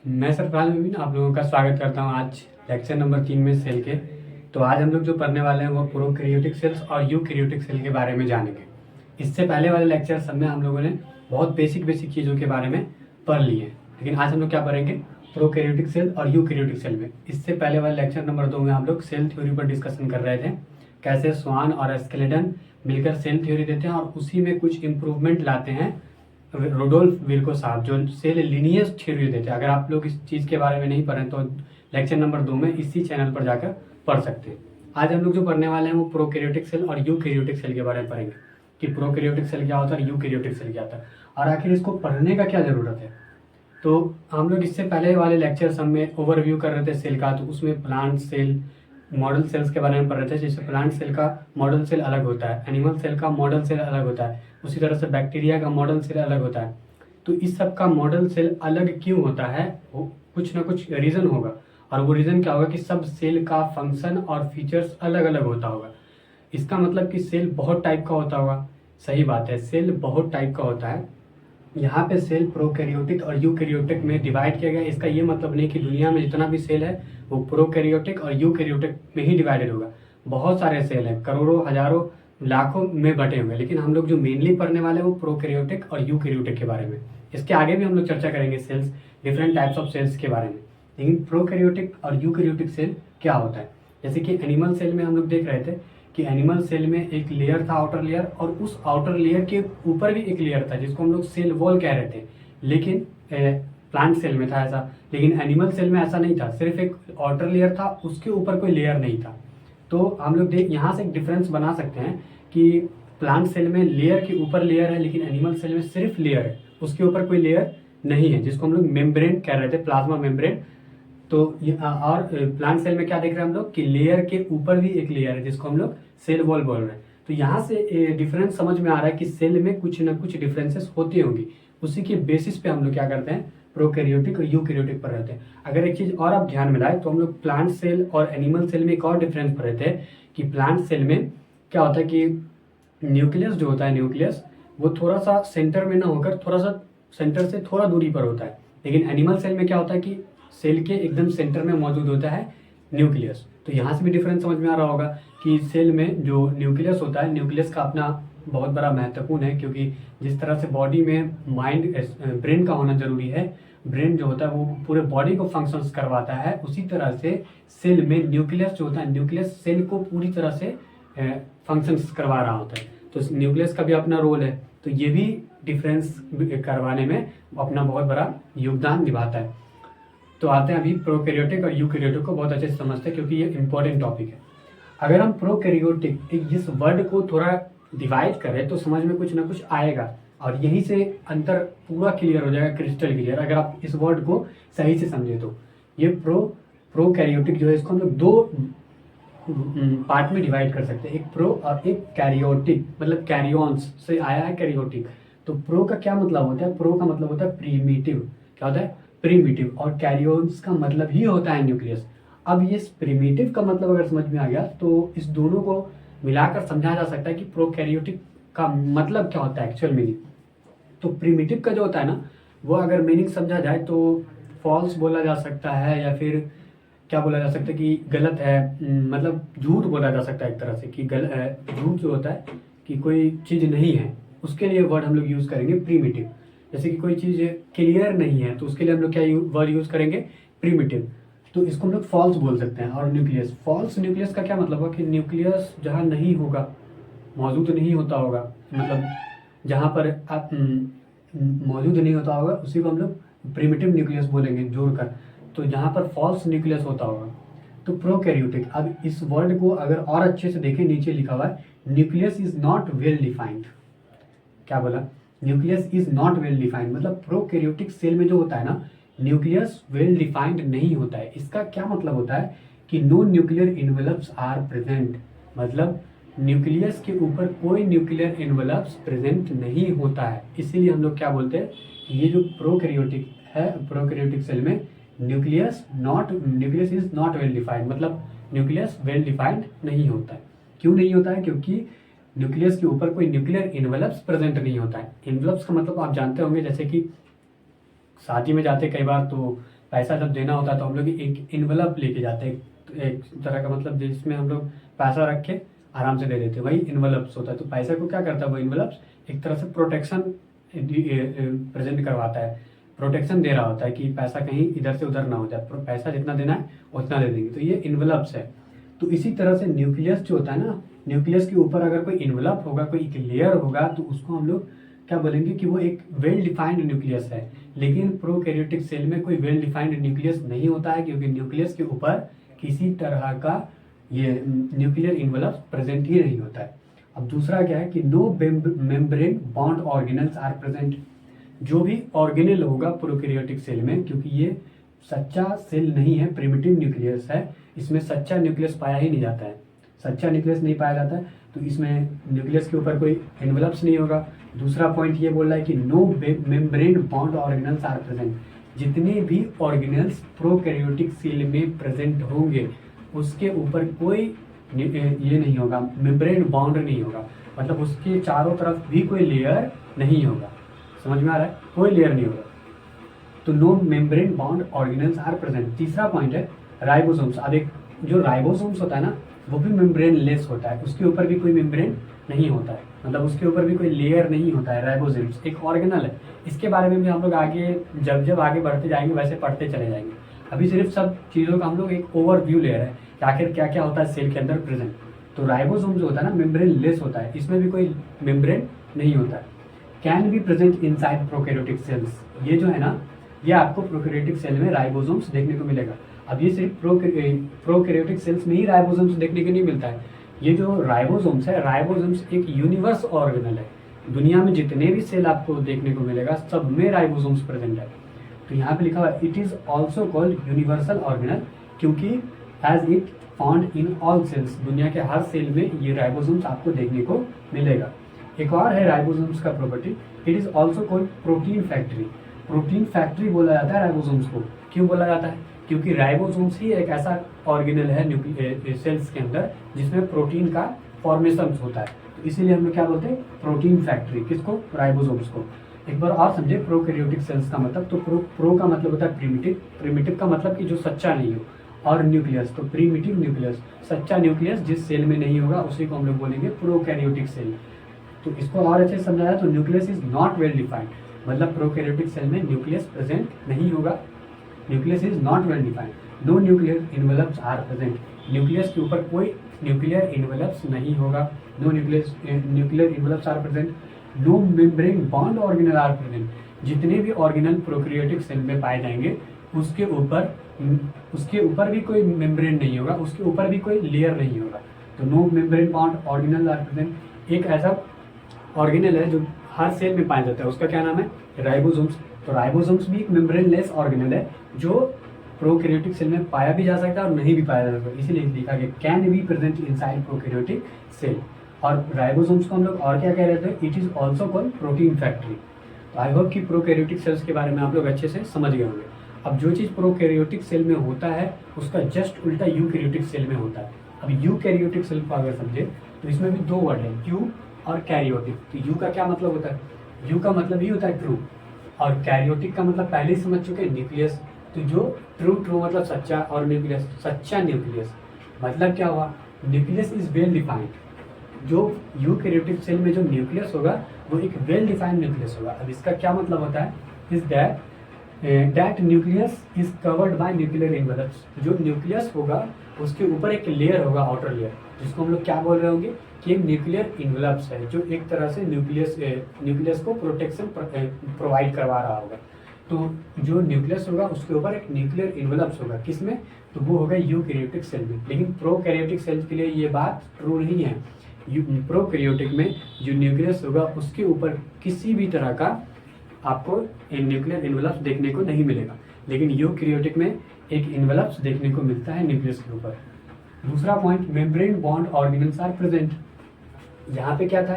मैं सरफराज में भी आप लोगों का स्वागत करता हूँ आज लेक्चर नंबर 3 में सेल के। तो आज हम लोग जो पढ़ने वाले हैं वो प्रोकैरियोटिक सेल्स और यूकैरियोटिक सेल के बारे में जानेंगे। इससे पहले वाले लेक्चर सब में हम लोगों ने बहुत बेसिक चीज़ों के बारे में पढ़ लिए हैं, लेकिन आज हम लोग क्या पढ़ेंगे, प्रोकैरियोटिक सेल और यूकैरियोटिक सेल में। इससे पहले वाले लेक्चर नंबर 2 में हम लोग सेल थ्योरी पर डिस्कशन कर रहे थे, कैसे स्वान और स्केलेटन मिलकर सेल थ्योरी देते हैं और उसी में कुछ इम्प्रूवमेंट लाते हैं रुडोल्फ विर्को साहब, जो सेल लिनियस थ्योरी देते हैं। अगर आप लोग इस चीज़ के बारे में नहीं पढ़ें तो लेक्चर नंबर 2 में इसी चैनल पर जाकर पढ़ सकते हैं। आज हम लोग जो पढ़ने वाले हैं वो प्रोकैरियोटिक सेल और यूकैरियोटिक सेल के बारे में पढ़ेंगे कि प्रोकैरियोटिक सेल क्या होता है और यूकैरियोटिक सेल क्या होता है और आखिर इसको पढ़ने का क्या ज़रूरत है। तो हम लोग इससे पहले वाले लेक्चर सब में ओवरव्यू कर रहे थे सेल का, तो उसमें प्लांट सेल मॉडल सेल्स के बारे में पढ़ रहे थे। जैसे प्लांट सेल का मॉडल सेल अलग होता है, एनिमल सेल का मॉडल सेल अलग होता है, उसी तरह से बैक्टीरिया का मॉडल सेल अलग होता है। तो इस सब का मॉडल सेल अलग क्यों होता है, वो कुछ ना कुछ रीज़न होगा, और वो रीज़न क्या होगा कि सब सेल का फंक्शन और फीचर्स अलग अलग होता होगा। इसका मतलब कि सेल बहुत टाइप का होता होगा। सही बात है, सेल बहुत टाइप का होता है। यहाँ पे सेल प्रोकैरियोटिक और यूकैरियोटिक में डिवाइड किया गया। इसका ये मतलब नहीं कि दुनिया में जितना भी सेल है वो प्रोकैरियोटिक और यूकैरियोटिक में ही डिवाइडेड होगा। बहुत सारे सेल हैं, करोड़ों हजारों लाखों में बटे हुए, लेकिन हम लोग जो मेनली पढ़ने वाले हैं वो प्रोकैरियोटिक और यूकैरियोटिक के बारे में। इसके आगे भी हम लोग चर्चा करेंगे cells, different types of cells के बारे में। लेकिन प्रोकैरियोटिक और यूकैरियोटिक सेल क्या होता है, जैसे कि एनिमल सेल में हम लोग देख रहे थे कि एनिमल सेल में एक लेयर था, आउटर लेयर, और उस आउटर लेयर के ऊपर भी एक लेयर था जिसको हम लोग सेल वॉल कह रहे थे। लेकिन प्लांट सेल में था ऐसा, लेकिन एनिमल सेल में ऐसा नहीं था। सिर्फ एक आउटर लेयर था, उसके ऊपर कोई लेयर नहीं था। तो हम लोग यहाँ से एक डिफरेंस बना सकते हैं कि प्लांट सेल में लेयर के ऊपर लेयर है, लेकिन एनिमल सेल में सिर्फ लेयर है, उसके ऊपर कोई लेयर नहीं है, जिसको हम लोग मेम्ब्रेन कह रहे थे, प्लाज्मा मेम्ब्रेन। तो और प्लांट सेल में क्या देख रहे हैं हम लोग कि लेयर के ऊपर भी एक लेयर है जिसको हम लोग सेल वॉल बोल रहे हैं। तो यहाँ से डिफरेंस समझ में आ रहा है कि सेल में कुछ ना कुछ डिफरेंसेस होती होंगी। उसी के बेसिस पे हम लोग क्या करते हैं, प्रोकैरियोटिक और यूकैरियोटिक पर रहते हैं। अगर एक चीज़ और आप ध्यान में लाए तो हम लोग प्लांट सेल और एनिमल सेल में एक और डिफरेंस पर रहते हैं कि प्लांट सेल में क्या होता है कि न्यूक्लियस जो होता है, न्यूक्लियस वो थोड़ा सा सेंटर में ना होकर थोड़ा सा सेंटर से थोड़ा दूरी पर होता है। लेकिन एनिमल सेल में क्या होता है कि सेल के एकदम सेंटर में मौजूद होता है न्यूक्लियस। तो यहाँ से भी डिफरेंस समझ में आ रहा होगा कि सेल में जो न्यूक्लियस होता है, न्यूक्लियस का अपना बहुत बड़ा महत्वपूर्ण है, क्योंकि जिस तरह से बॉडी में माइंड ब्रेन का होना जरूरी है, ब्रेन जो होता है वो पूरे बॉडी को फंक्शंस करवाता है, उसी तरह से सेल में न्यूक्लियस जो होता है, न्यूक्लियस सेल को पूरी तरह से फंक्शंस करवा रहा होता है। तो न्यूक्लियस का भी अपना रोल है, तो ये भी डिफरेंस करवाने में अपना बहुत बड़ा योगदान निभाता है। तो आते हैं अभी प्रोकैरियोटिक और यूकैरियोटिक को बहुत अच्छे से समझते हैं, क्योंकि ये इंपॉर्टेंट टॉपिक है। अगर हम प्रोकैरियोटिक इस वर्ड को थोड़ा डिवाइड करें तो समझ में कुछ ना कुछ आएगा, और यहीं से अंतर पूरा क्लियर हो जाएगा, क्रिस्टल क्लियर, अगर आप इस वर्ड को सही से समझे तो। ये प्रोकैरियोटिक जो है इसको हम लोग दो पार्ट में डिवाइड कर सकते हैं, एक प्रो और एक कैरियोटिक, मतलब कैरियॉन्स से आया है कैरियोटिक। तो प्रो का क्या मतलब होता है, प्रो का मतलब होता है प्रीमिटिव। क्या होता है, प्रीमिटिव। और कैरियॉन्स का मतलब ही होता है न्यूक्लियस। अब ये प्रीमिटिव का मतलब अगर समझ में आ गया तो इस दोनों को मिलाकर समझा जा सकता है कि प्रोकैरियोटिक का मतलब क्या होता है, एक्चुअल मीनिंग। तो प्रीमिटिव का जो होता है ना, वो अगर मीनिंग समझा जाए तो फॉल्स बोला जा सकता है, या फिर क्या बोला जा सकता है कि गलत है, मतलब झूठ बोला जा सकता है एक तरह से कि झूठ जो होता है कि कोई चीज़ नहीं है, उसके लिए वर्ड हम लोग यूज़ करेंगे प्रीमिटिव। जैसे कि कोई चीज़ क्लियर नहीं है तो उसके लिए हम लोग क्या वर्ड यूज़ करेंगे, प्रीमिटिव। तो इसको हम लोग फॉल्स बोल सकते हैं। और न्यूक्लियस, फॉल्स न्यूक्लियस का क्या मतलब है कि न्यूक्लियस जहाँ नहीं होगा, मौजूद नहीं होता होगा, मतलब जहाँ पर आप मौजूद नहीं होता होगा उसी को हम लोग प्रीमिटिव न्यूक्लियस बोलेंगे जोड़कर। तो जहाँ पर फॉल्स न्यूक्लियस होता होगा तो प्रोकैरियोटिक। अब इस वर्ड को अगर और अच्छे से देखें, नीचे लिखा हुआ है nucleus is not well defined. क्या बोला, nucleus is not well defined, मतलब प्रोकैरियोटिक सेल में जो होता है ना, न्यूक्लियस वेल डिफाइंड नहीं होता है। इसका क्या मतलब होता है कि no nuclear envelopes are present, मतलब न्यूक्लियस के ऊपर कोई न्यूक्लियर इन्वेलप्स प्रेजेंट नहीं होता है। इसीलिए हम लोग क्या बोलते हैं, ये जो प्रोकैरियोटिक है, प्रोकैरियोटिक सेल में nucleus is not well defined, मतलब न्यूक्लियस वेल डिफाइंड नहीं होता है। क्यों नहीं होता है, क्योंकि न्यूक्लियस के ऊपर कोई न्यूक्लियर इन्वेलप्स प्रेजेंट नहीं होता है। इन्वेलप्स का मतलब आप जानते होंगे, जैसे कि शादी में जाते कई बार तो पैसा जब देना होता है तो हम लोग एक इन्वेलप लेके जाते हैं, एक तरह का मतलब जिसमें हम लोग पैसा रख के आराम से दे देते हैं, वही इन्वेलप्स होता है। तो पैसा को क्या करता है वो इन्वेलप्स, एक तरह से प्रोटेक्शन प्रेजेंट करवाता है, प्रोटेक्शन दे रहा होता है कि पैसा कहीं इधर से उधर ना हो जाए, पैसा जितना देना है उतना दे देंगे, तो ये इन्वेलप्स है। तो इसी तरह से न्यूक्लियस जो होता है ना, न्यूक्लियस के ऊपर अगर कोई इन्वेलप होगा, कोई एक लेयर होगा, तो उसको हम लोग क्या बोलेंगे कि वो एक वेल डिफाइंड न्यूक्लियस है। लेकिन प्रोकैरियोटिक सेल में कोई वेल डिफाइंड न्यूक्लियस नहीं होता है, क्योंकि न्यूक्लियस के ऊपर किसी तरह का ये न्यूक्लियर इन्वेलप प्रेजेंट ही नहीं होता है। अब दूसरा क्या है कि no membrane bound organelles are present. जो भी ऑर्गेनल होगा प्रोकैरियोटिक सेल में, क्योंकि ये सच्चा सेल नहीं है, प्रिमिटिव न्यूक्लियस है, इसमें सच्चा न्यूक्लियस पाया ही नहीं जाता है, सच्चा न्यूक्लियस नहीं पाया जाता है, तो इसमें न्यूक्लियस के ऊपर कोई एनवेलप्स नहीं होगा। दूसरा पॉइंट ये बोल रहा है कि no membrane bound organelles are present. जितने भी ऑर्गेनल्स प्रोकैरियोटिक सेल में प्रेजेंट होंगे उसके ऊपर कोई ये नहीं होगा, मेम्ब्रेन बॉन्ड नहीं होगा, मतलब उसके चारों तरफ भी कोई लेयर नहीं होगा। समझ में आ रहा है? कोई लेयर नहीं होगा, तो no membrane bound organelles are present. तीसरा पॉइंट है राइबोसोम्स। अब एक जो राइबोसोम्स होता है ना, वो भी मेम्ब्रेन लेस होता है, उसके ऊपर भी कोई मेम्ब्रेन नहीं होता है, मतलब उसके ऊपर भी कोई लेयर नहीं होता है। राइबोसोम्स एक ऑर्गेनल है, इसके बारे में भी हम लोग आगे जब आगे बढ़ते जाएंगे वैसे पढ़ते चले जाएंगे। अभी सिर्फ सब चीज़ों का हम लोग एक ओवरव्यू ले रहे हैं कि आखिर क्या क्या होता है सेल के अंदर प्रेजेंट। तो राइबोसोम जो होता है ना, मेम्ब्रेन लेस होता है, इसमें भी कोई मेम्ब्रेन नहीं होता है। Can be present inside prokaryotic cells. ये जो है ना, ये आपको प्रोकैरियोटिक सेल में राइबोसोम्स देखने को मिलेगा। अब ये सिर्फ प्रोकैरियोटिक सेल्स में ही राइबोसोम्स देखने को नहीं मिलता है। ये जो राइबोसोम्स है, राइबोसोम्स एक यूनिवर्स ऑर्गेनल है। दुनिया में जितने भी सेल आपको देखने को मिलेगा सब में राइबोसोम्स प्रेजेंट है। तो यहाँ पे लिखा हुआ it is also called universal organelle, क्योंकि as it found in all cells, दुनिया के हर सेल में ये राइबोसोम्स आपको देखने को मिलेगा। एक और है राइबोसोम्स का property, it is also called protein factory. Protein factory बोला जाता है राइबोसोम्स को। क्यों बोला जाता है? क्योंकि राइबोसोम्स ही एक ऐसा ऑर्गेनल है सेल्स के अंदर जिसमें प्रोटीन का फॉर्मेशन होता है, तो इसीलिए हम लोग क्या बोलते हैं, प्रोटीन फैक्ट्री। किसको? राइबोसोम्स को। एक बार और समझे प्रोकैरियोटिक सेल्स का मतलब। तो प्रो का मतलब होता है प्रिमिटिव, प्रिमिटिव का मतलब कि जो सच्चा नहीं हो, और न्यूक्लियस, तो प्रिमिटिव न्यूक्लियस, सच्चा न्यूक्लियस जिस सेल में नहीं होगा उसी को हम लोग बोलेंगे प्रोकैरियोटिक सेल। तो इसको और अच्छे से समझाया तो nucleus is not well defined, मतलब प्रोकैरियोटिक सेल में न्यूक्लियस प्रेजेंट नहीं होगा, nucleus is not well defined. No nuclear envelopes are present. Nucleus के ऊपर कोई न्यूक्लियर इन्वेलप्स नहीं होगा। No nuclear envelopes are present. No membrane bound organelle are present. जितने भी ऑर्गेनल प्रोकैरियोटिक सेल में पाए जाएंगे उसके ऊपर भी कोई मेम्ब्रेन नहीं होगा, उसके ऊपर भी कोई लेयर नहीं होगा। तो no membrane bound organelle are present. एक ऐसा ऑर्गेनल है जो हर सेल में पाया जाता है, उसका क्या नाम है? राइबोसोम्स। तो राइबोसोम्स भी एक मेम्ब्रेन लेस ऑर्गेनल है जो प्रोकैरियोटिक सेल में पाया भी जा सकता है और नहीं भी पाया जा सकता, इसीलिए लिखा गया can be present inside prokaryotic cell. और राइबोसोम्स को हम लोग और क्या कह रहे थे? It is also called protein factory. तो आई होप कि प्रोकैरियोटिक सेल्स के बारे में आप लोग अच्छे से समझ गए होंगे। अब जो चीज़ प्रोकैरियोटिक सेल में होता है उसका जस्ट उल्टा यूकैरियोटिक सेल में होता है। अब यूकैरियोटिक सेल को अगर समझे तो इसमें भी दो वर्ड है, यू और कैरियोटिक। तो यू का क्या मतलब होता है? यू का मतलब ही होता है ट्रू, और कैरियोटिक का मतलब पहले ही समझ चुके हैं, न्यूक्लियस। तो जो ट्रू मतलब सच्चा, और न्यूक्लियस सच्चा न्यूक्लियस, मतलब क्या हुआ? Nucleus is well defined. जो यूकैरियोटिक सेल में जो न्यूक्लियस होगा वो एक वेल डिफाइंड न्यूक्लियस होगा। अब इसका क्या मतलब होता है? Is that nucleus is covered by nuclear envelopes. जो न्यूक्लियस होगा उसके ऊपर एक लेयर होगा, आउटर लेयर, जिसको हम लोग क्या बोल रहे होंगे कि न्यूक्लियर इन्वेलप्स है, जो एक तरह से न्यूक्लियस को प्रोटेक्शन प्रोवाइड करवा रहा होगा। तो जो न्यूक्लियस होगा उसके ऊपर एक न्यूक्लियर इन्वेलप्स होगा, किसमें? तो वो होगा यूकैरियोटिक सेल में। लेकिन प्रोकैरियोटिक सेल के लिए ये बात ट्रू नहीं है। प्रोकैरियोटिक में जो न्यूक्लियस होगा उसके ऊपर किसी भी तरह का आपको न्यूक्लियर इन्वेलप्स देखने को नहीं मिलेगा, लेकिन यूकैरियोटिक में एक इन्वेलप्स देखने को मिलता है न्यूक्लियस के ऊपर। दूसरा point, membrane bound organelles are present. यहाँ पे क्या था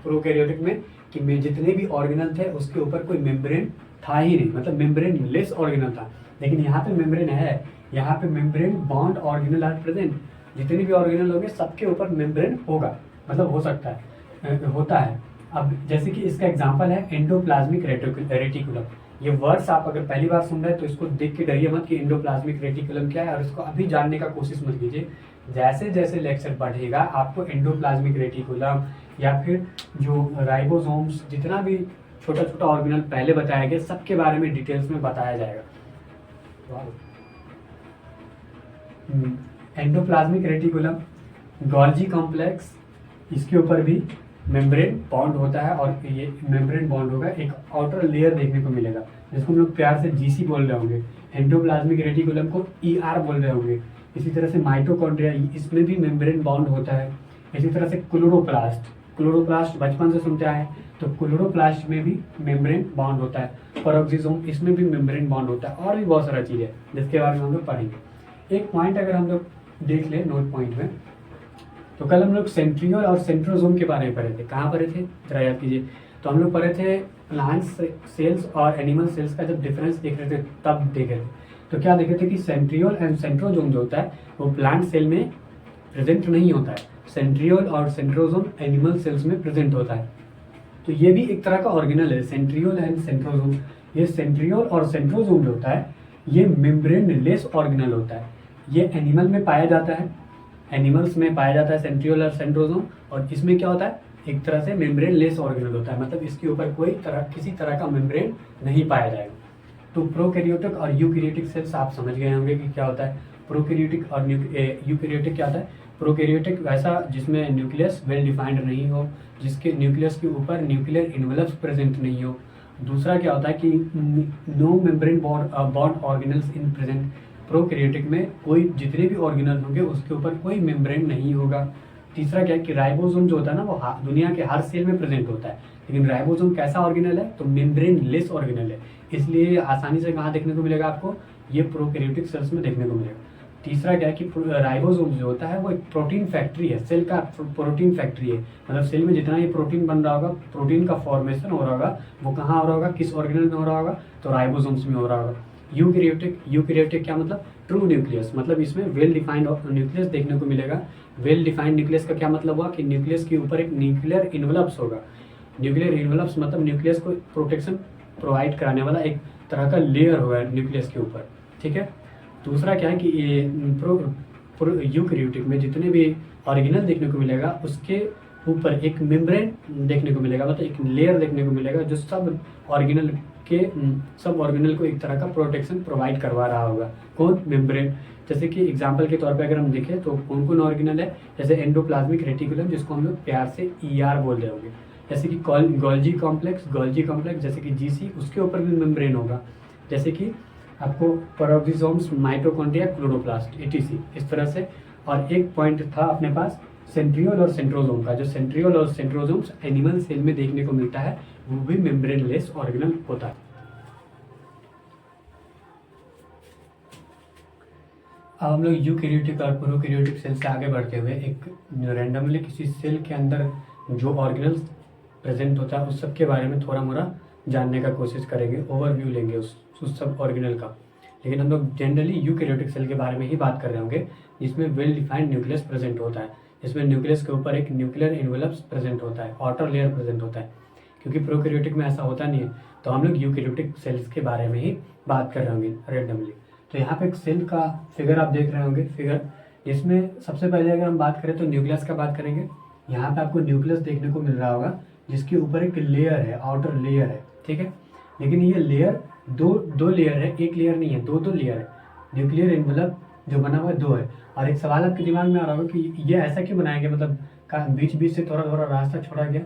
प्रोकैरियोटिक में कि जितने भी ऑर्गेनल थे उसके ऊपर कोई मेम्ब्रेन था ही नहीं, मतलब मेम्ब्रेन लेस ऑर्गेनल था। लेकिन यहाँ पे मेम्ब्रेन है, यहाँ पे membrane bound organelle are present. जितने भी ऑर्गेनल होंगे सबके ऊपर मेम्ब्रेन होगा, मतलब हो सकता है, होता है। अब जैसे कि इसका एग्जांपल है एंडोप्लाज्मिक रेटिकुलम। ये वर्ड्स आप अगर पहली बार सुन रहे हैं तो इसको देख के डरिए मत कि एंडोप्लाज्मिक रेटिकुलम क्या है, और इसको अभी जानने का कोशिश मत कीजिए। जैसे जैसे लेक्चर बढ़ेगा आपको एंडोप्लाज्मिक रेटिकुलम या फिर जो राइबोसोम्स, जितना भी छोटा छोटा ऑर्गेनल पहले बताया गया, सबके बारे में डिटेल्स में बताया जाएगा। एंडोप्लाज्मिक रेटिकुलम, गोल्जी कॉम्प्लेक्स, इसके ऊपर भी मेम्ब्रेन बॉन्ड होता है, और ये मेम्ब्रेन बॉन्ड होगा, एक आउटर लेयर देखने को मिलेगा जिसको हम लोग प्यार से जीसी बोल रहे होंगे। एंडोप्लाज्मिक रेटिकुलम को ईआर बोल रहे होंगे। इसी तरह से माइटोकॉन्ड्रिया, इसमें भी मेम्ब्रेन बॉन्ड होता है। इसी तरह से क्लोरोप्लास्ट, क्लोरोप्लास्ट बचपन से सुनते आए, तो क्लोरोप्लास्ट में भी मेम्ब्रेन बॉन्ड होता है। पेरोक्सिसोम, इसमें भी मेम्ब्रेन बॉन्ड होता है, और भी बहुत सारा चीज़ है जिसके बारे में हम लोग पढ़ेंगे। एक पॉइंट अगर हम लोग देख ले नोट पॉइंट में, तो कल हम लोग सेंट्रियोल और सेंट्रोसोम के बारे में पढ़े थे। कहाँ पढ़े थे जरा याद कीजिए। तो हम लोग पढ़े थे प्लांट सेल्स और एनिमल सेल्स का जब डिफरेंस देख रहे थे तब देखे थे। तो क्या देखे थे कि सेंट्रियोल एंड सेंट्रोसोम जो होता है वो प्लांट सेल में प्रेजेंट नहीं होता है, सेंट्रियोल और सेंट्रोसोम एनिमल सेल्स में प्रेजेंट होता है। तो ये भी एक तरह का ऑर्गेनल है, सेंट्रियोल एंड सेंट्रोसोम। ये सेंट्रियोल और सेंट्रोसोम जो होता है ये मेम्ब्रेन लेस ऑर्गेनल होता है। ये एनिमल में पाया जाता है, एनिमल्स में पाया जाता है सेंट्रियोल और सेंट्रोसोम, और इसमें क्या होता है एक तरह से मेम्ब्रेन लेस ऑर्गेनल होता है, मतलब इसके ऊपर कोई किसी तरह का मेम्ब्रेन नहीं पाया जाएगा। तो प्रोकैरियोटिक और यूकैरियोटिक सेल्स आप समझ गए होंगे कि क्या होता है। प्रोकैरियोटिक और यूकैरियोटिक क्या होता है। प्रोकैरियोटिक वैसा जिसमें न्यूक्लियस वेल डिफाइंड नहीं हो, जिसके न्यूक्लियस के ऊपर न्यूक्लियर इन्वेलप्स प्रेजेंट नहीं हो। दूसरा क्या होता है कि no membrane bound organelles in present. Prokaryotic में कोई जितने भी ऑर्गेनल होंगे उसके ऊपर कोई मेम्ब्रेन नहीं होगा। तीसरा क्या है कि राइबोसोम जो होता है ना वो दुनिया के हर सेल में प्रेजेंट होता है, लेकिन राइबोसोम कैसा ऑर्गेनल है तो मेम्ब्रेन लेस ऑर्गेनल है, इसलिए आसानी से कहाँ देखने को मिलेगा आपको, ये प्रोकैरियोटिक सेल्स में देखने को मिलेगा। तीसरा क्या है कि राइबोसोम जो होता है वो एक प्रोटीन फैक्ट्री है, सेल का प्रोटीन फैक्ट्री है, मतलब सेल में जितना ये प्रोटीन बन रहा होगा, प्रोटीन का फॉर्मेशन हो रहा होगा, वो कहाँ हो रहा होगा, किस ऑर्गेनल में हो रहा होगा, तो राइबोसोम्स में हो रहा होगा। यूकैरियोटिक क्या मतलब ट्रू न्यूक्लियस, मतलब इसमें वेल डिफाइंड न्यूक्लियस देखने को मिलेगा। वेल डिफाइंड न्यूक्लियस का क्या मतलब हुआ कि न्यूक्लियस के ऊपर एक न्यूक्लियर इन्वेलप्स होगा। न्यूक्लियर इन्वेलप्स मतलब न्यूक्लियस को प्रोटेक्शन प्रोवाइड कराने वाला एक तरह का लेयर होगा न्यूक्लियस के ऊपर, ठीक है। दूसरा क्या है कि ये यूकैरियोटिक में जितने भी ऑर्गेनल देखने को मिलेगा उसके ऊपर एक मेम्ब्रेन देखने को मिलेगा, मतलब एक लेयर देखने को मिलेगा जो सब ऑर्गेनल को एक तरह का प्रोटेक्शन प्रोवाइड करवा रहा होगा। कौन, मेम्ब्रेन। जैसे कि एग्जांपल के तौर पे अगर हम देखें तो कौन कौन ऑर्गेनल है, जैसे एंडोप्लाज्मिक रेटिकुलम जिसको हम लोग प्यार से ईआर बोल रहे होंगे, जैसे कि गोल्जी कॉम्प्लेक्स जैसे कि जीसी, उसके ऊपर भी मेम्ब्रेन होगा। जैसे कि आपको पेरोक्सिसोम्स, माइटोकॉन्ड्रिया, क्लोरोप्लास्ट, एटीसी, इस तरह से। और एक पॉइंट था अपने पास सेंट्रियोल और सेंट्रोसोम का, जो सेंट्रियोल और सेंट्रोसोम्स एनिमल सेल में देखने को मिलता है वो भी मेम्ब्रेन लेस ऑर्गेनल होता है। अब हम लोग यूकैरियोटिक और प्रोकैरियोटिक सेल से आगे बढ़ते हुए एक रैंडमली किसी सेल के अंदर जो ऑर्गेनल्स प्रेजेंट होता है उस सब के बारे में थोड़ा मोड़ा जानने का कोशिश करेंगे, ओवरव्यू लेंगे उस सब ऑर्गेनल का। लेकिन हम लोग जनरली यूकैरियोटिक सेल के बारे में ही बात कर रहे होंगे जिसमें वेल डिफाइंड न्यूक्लियस प्रेजेंट होता है, जिसमें न्यूक्लियस के ऊपर एक न्यूक्लियर इन्वेलप्स प्रेजेंट होता है, आउटर लेयर प्रेजेंट होता है। क्योंकि प्रोकैरियोटिक में ऐसा होता नहीं है, तो हम लोग यूकैरियोटिक सेल्स के बारे में ही बात कर रहे होंगे रैंडमली। तो यहाँ पे एक सेल का फिगर आप देख रहे होंगे, फिगर जिसमें सबसे पहले अगर हम बात करें तो न्यूक्लियस का बात करेंगे। यहाँ पे आपको न्यूक्लियस देखने को मिल रहा होगा जिसके ऊपर एक लेयर है, आउटर लेयर है, ठीक है। लेकिन ये लेयर दो लेयर है, एक लेयर नहीं है, दो लेयर है। न्यूक्लियर एनवलप जो बना हुआ है दो है। और एक सवाल आपके दिमाग में आ रहा होगा कि ये ऐसा क्यों बनाया गया, मतलब बीच बीच से थोड़ा थोड़ा रास्ता छोड़ा गया।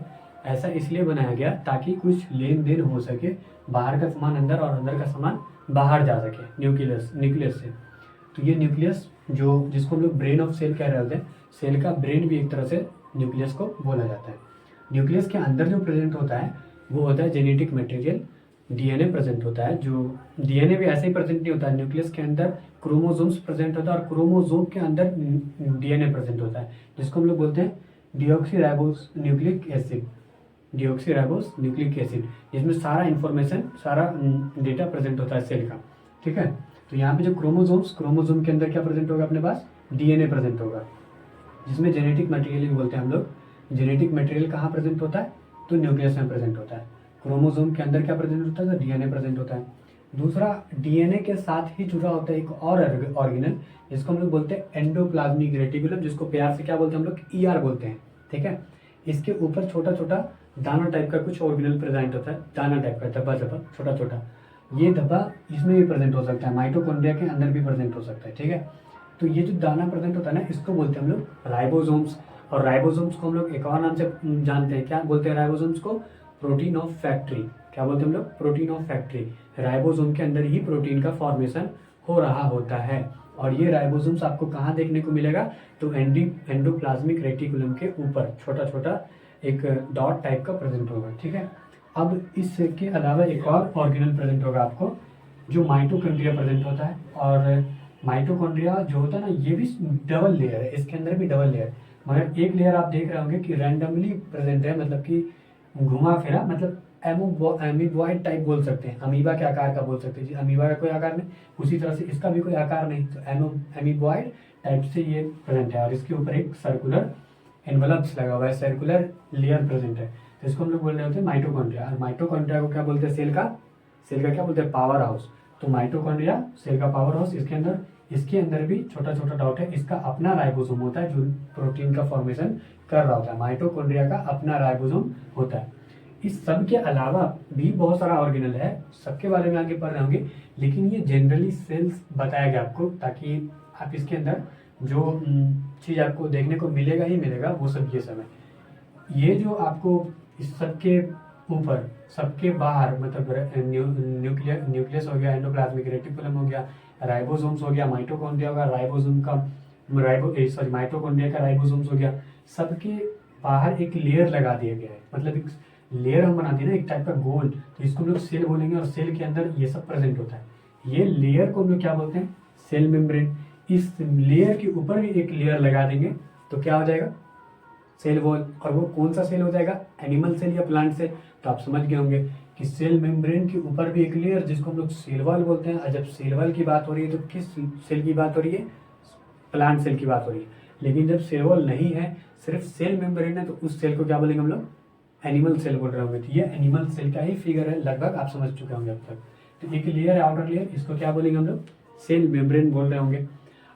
ऐसा इसलिए बनाया गया ताकि कुछ लेन देन हो सके, बाहर का सामान अंदर और अंदर का सामान बाहर जा सके न्यूक्लियस से। तो ये न्यूक्लियस जो जिसको हम लोग ब्रेन ऑफ सेल कह रहे होते हैं, सेल का ब्रेन भी एक तरह से न्यूक्लियस को बोला जाता है। न्यूक्लियस के अंदर जो प्रेजेंट होता है वो होता है जेनेटिक मटेरियल, डीएनए प्रेजेंट होता है। जो डीएनए भी ऐसे ही प्रेजेंट नहीं होता है, न्यूक्लियस के अंदर क्रोमोसोम्स प्रेजेंट होता है और क्रोमोसोम के अंदर डीएनए प्रेजेंट होता है, जिसको हम लोग बोलते हैं डीऑक्सीराइबोस न्यूक्लिक एसिड, जिसमें सारा इंफॉर्मेशन, सारा डेटा प्रेजेंट होता है सेल का, ठीक है। तो यहाँ पे जो क्रोमोसोम के अंदर क्या प्रेजेंट होगा अपने पास, डीएनए प्रेजेंट होगा, जिसमें जेनेटिक मटेरियल भी बोलते हैं हम लोग। जेनेटिक मटेरियल कहाँ प्रेजेंट होता है तो न्यूक्लियस में प्रेजेंट होता है। क्रोमोसोम के अंदर क्या प्रेजेंट होता है, तो डीएनए प्रेजेंट होता है। दूसरा, डीएनए के साथ ही जुड़ा होता है एक और ऑर्गेनल, जिसको हम लोग बोलते हैं एंडोप्लाज्मिक रेटिकुलम, जिसको प्यार से क्या बोलते हैं हम लोग, ईआर बोलते हैं। ठीक है, इसके ऊपर छोटा छोटा दाना टाइप का कुछ ऑर्गेनल प्रेजेंट होता है, दाना टाइप का धब्बा धब्बा छोटा छोटा। ये धब्बा इसमें भी प्रेजेंट हो सकता है, माइटोकॉन्ड्रिया के अंदर भी प्रेजेंट हो सकता है। ठीक है, तो ये जो दाना प्रेजेंट होता है ना, इसको बोलते हैं हम लोग राइबोसोम्स। और राइबोसोम्स को हम लोग एक और नाम से जानते हैं, क्या बोलते हैं राइबोसोम्स को, प्रोटीन ऑफ फैक्ट्री। क्या बोलते हैं हम लोग, प्रोटीन ऑफ फैक्ट्री। राइबोसोम के अंदर ही प्रोटीन का फॉर्मेशन हो रहा होता है। और ये राइबोसोम्स आपको कहाँ देखने को मिलेगा, तो एंडोप्लाज्मिक रेटिकुलम के ऊपर छोटा छोटा एक डॉट टाइप का प्रेजेंट होगा। ठीक है, अब इसके अलावा एक और ऑर्गेनल प्रेजेंट होगा आपको, जो माइटोकॉन्ड्रिया प्रेजेंट होता है। और माइटोकॉन्ड्रिया जो होता है ना, ये भी डबल लेयर है, इसके अंदर भी डबल लेयर, मगर एक लेयर आप देख रहे होंगे कि रैंडमली प्रेजेंट है, मतलब कि घुमा फिरा, मतलब एमीबॉइड टाइप बोल सकते हैं, अमीबा के आकार का बोल सकते हैं जी। अमीबा का कोई आकार नहीं, उसी तरह से इसका भी कोई आकार नहीं, तो एमीबॉइड टाइप से ये प्रेजेंट है। और इसके ऊपर एक सर्कुलर एनवलप्स लगा हुआ है, सर्कुलर लेयर प्रेजेंट है, तो इसको हम लोग बोल रहे होते हैं माइटोकॉन्ड्रिया। और माइटोकॉन्ड्रिया को क्या बोलते हैं, सेल का क्या बोलते हैं, पावर हाउस। तो माइटोकॉन्ड्रिया सेल का पावर हाउस, इसके अंदर भी छोटा छोटा डॉट है, इसका अपना राइबोसोम होता है जो प्रोटीन का फॉर्मेशन कर रहा होता है। माइटोकॉन्ड्रिया का अपना राइबोसोम होता है। इस सब के अलावा भी बहुत सारा ऑर्गेनल है, सबके बारे में आगे पढ़ रहे होंगे, लेकिन ये जनरली सेल्स बताया गया आपको, ताकि आप इसके अंदर जो चीज़ आपको देखने को मिलेगा ही मिलेगा वो सब ये सब है। ये जो आपको इस सब के ऊपर, सबके बाहर, मतलब न्यूक्लियस हो गया, एंडोप्लाज्मिक रेटिकुलम हो गया, राइबोसोम्स हो गया, माइटोकॉन्ड्रिया होगा, माइटोकॉन्ड्रिया का राइबोसोम्स हो गया, सबके बाहर एक लेयर लगा दिया गया है। मतलब एक लेयर हम बनाते हैं ना एक टाइप का गोल, तो इसको हम लोग सेल बोलेंगे, और सेल के अंदर ये सब प्रेजेंट होता है। ये लेयर को हम लोग क्या बोलते हैं, सेल मेम्ब्रेन। इस लेयर के ऊपर भी एक लेयर लगा देंगे तो क्या हो जाएगा, सेल वॉल। और वो कौन सा सेल हो जाएगा, एनिमल सेल या प्लांट सेल। तो आप समझ गए होंगे कि सेल मेम्ब्रेन के ऊपर भी एक लेयर, जिसको हम लोग सेल वॉल बोलते हैं। और जब सेल वॉल की बात हो रही है तो किस सेल की बात हो रही है, प्लांट सेल की बात हो रही है। लेकिन जब सेल वॉल नहीं है, सिर्फ सेल मेम्ब्रेन है, तो उस सेल को क्या बोलेंगे हम लोग, एनिमल सेल बोल रहे होंगे। तो ये एनिमल सेल का ही फिगर है, लगभग आप समझ चुके होंगे अब तक। तो एक लेयर है आउटर लेयर, इसको क्या बोलेंगे हम लोग, सेल मेम्ब्रेन बोल रहे होंगे।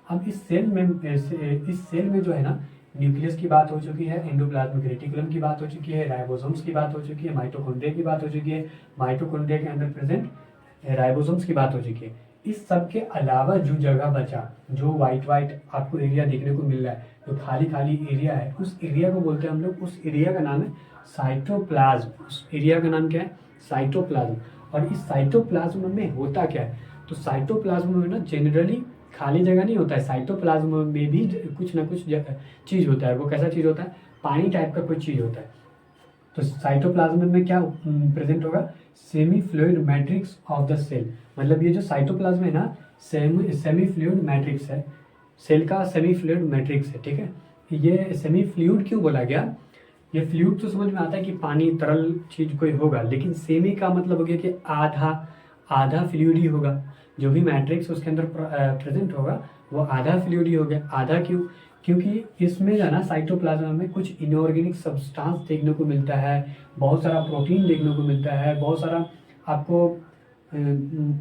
अब इस सेल में जो है ना, न्यूक्लियस की बात हो चुकी है, एंडोप्लाज्मिक रेटिकुलम की बात हो चुकी है, राइबोसोम्स की बात हो चुकी है, माइटोकॉन्ड्रिया की बात हो चुकी है, माइटोकॉन्ड्रिया के अंदर प्रेजेंट राइबोसोम्स की बात हो चुकी है। इस सब के अलावा जो जगह बचा, जो वाइट आपको एरिया देखने को मिल रहा है, जो खाली खाली एरिया है, उस एरिया को बोलते हैं हम लोग, उस एरिया का नाम है साइटोप्लाज्म। उस एरिया का नाम क्या है, साइटोप्लाज्म। और इस साइटोप्लाज्म में होता क्या है, तो साइटोप्लाज्म में ना जनरली खाली जगह नहीं होता है, साइटोप्लाज्म में भी कुछ ना कुछ चीज़ होता है। वो कैसा चीज़ होता है, पानी टाइप का कोई चीज़ होता है। तो साइटोप्लाज्म में क्या प्रेजेंट होगा, semi fluid matrix of the cell. मतलब ये जो साइटोप्लाज्म है ना, सेमी फ्लूइड मैट्रिक्स है, सेल का सेमी फ्लूइड मैट्रिक्स है। ठीक है, ये सेमी फ्लूइड क्यों बोला गया, ये फ्लूइड तो समझ में आता है कि पानी तरल चीज कोई होगा, लेकिन सेमी का मतलब हो गया कि आधा फ्लूइड ही होगा। जो भी मैट्रिक्स उसके अंदर प्रेजेंट होगा वो आधा फ्लूइड ही हो गया। आधा क्यों, क्योंकि इसमें जो है ना साइटोप्लाज्म में कुछ इनऑर्गेनिक सब्सटेंस देखने को मिलता है, बहुत सारा प्रोटीन देखने को मिलता है, बहुत सारा आपको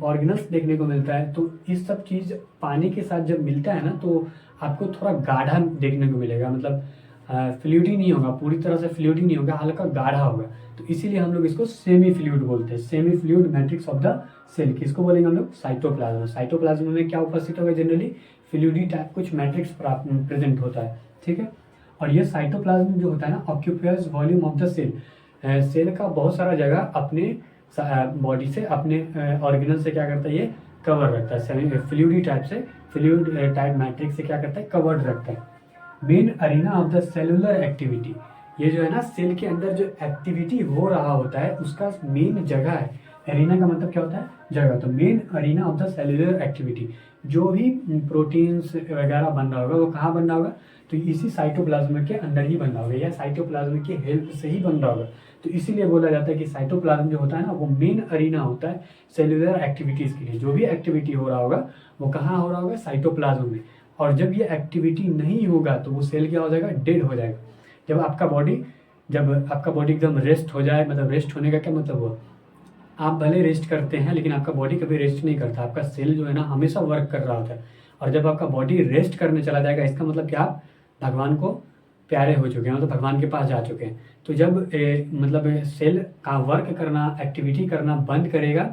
ऑर्गेनल्स देखने को मिलता है। तो इस सब चीज़ पानी के साथ जब मिलता है ना, तो आपको थोड़ा गाढ़ा देखने को मिलेगा, मतलब फ्लूइडी नहीं होगा, पूरी तरह से फ्लूइडी नहीं होगा, हल्का गाढ़ा होगा। तो इसीलिए हम लोग इसको सेमी फ्लूइड बोलते हैं, semi fluid matrix of the cell. किसको बोलेंगे हम लोग, साइटोप्लाज्म। साइटोप्लाज्म में क्या उपस्थित होगा, जनरली फ्लूइडी टाइप कुछ मैट्रिक्स प्रेजेंट होता है। ठीक है, और ये साइटोप्लाज्म जो होता है ना, occupies volume of the cell. Cell का बहुत सारा जगह अपने बॉडी से, अपने ऑर्गेनल से क्या करता है, ये कवर रखता है। सेमी फ्लूइडी टाइप से, फ्लूइड टाइप मैट्रिक्स से क्या करता है, कवर्ड रखता है। Main arena of the cellular activity, ये जो है ना सेल के अंदर जो एक्टिविटी हो रहा होता है उसका मेन जगह है। एरिना का मतलब क्या होता है, जगह। तो main arena of the cellular activity, जो भी प्रोटीन्स वगैरह बन रहा होगा वो कहाँ बन रहा होगा, तो इसी साइटोप्लाज्म के अंदर ही बन रहा होगा, या साइटोप्लाज्म की हेल्प से ही बन रहा होगा। तो इसीलिए बोला जाता है कि साइटोप्लाज्म जो होता है ना, वो मेन अरीना होता है सेलुलर एक्टिविटीज़ के लिए। जो भी एक्टिविटी हो रहा होगा वो कहाँ हो रहा होगा, साइटोप्लाज्म में। और जब ये एक्टिविटी नहीं होगा तो वो सेल क्या हो जाएगा, डेड हो जाएगा। जब आपका बॉडी जब आपका बॉडी एकदम रेस्ट हो जाए, मतलब रेस्ट होने का क्या मतलब हुआ, आप भले रेस्ट करते हैं लेकिन आपका बॉडी कभी रेस्ट नहीं करता, आपका सेल जो है ना हमेशा वर्क कर रहा होता है। और जब आपका बॉडी रेस्ट करने चला जाएगा, इसका मतलब कि आप भगवान को प्यारे हो चुके हैं, तो भगवान के पास जा चुके हैं। तो जब मतलब सेल का वर्क करना, एक्टिविटी करना बंद करेगा,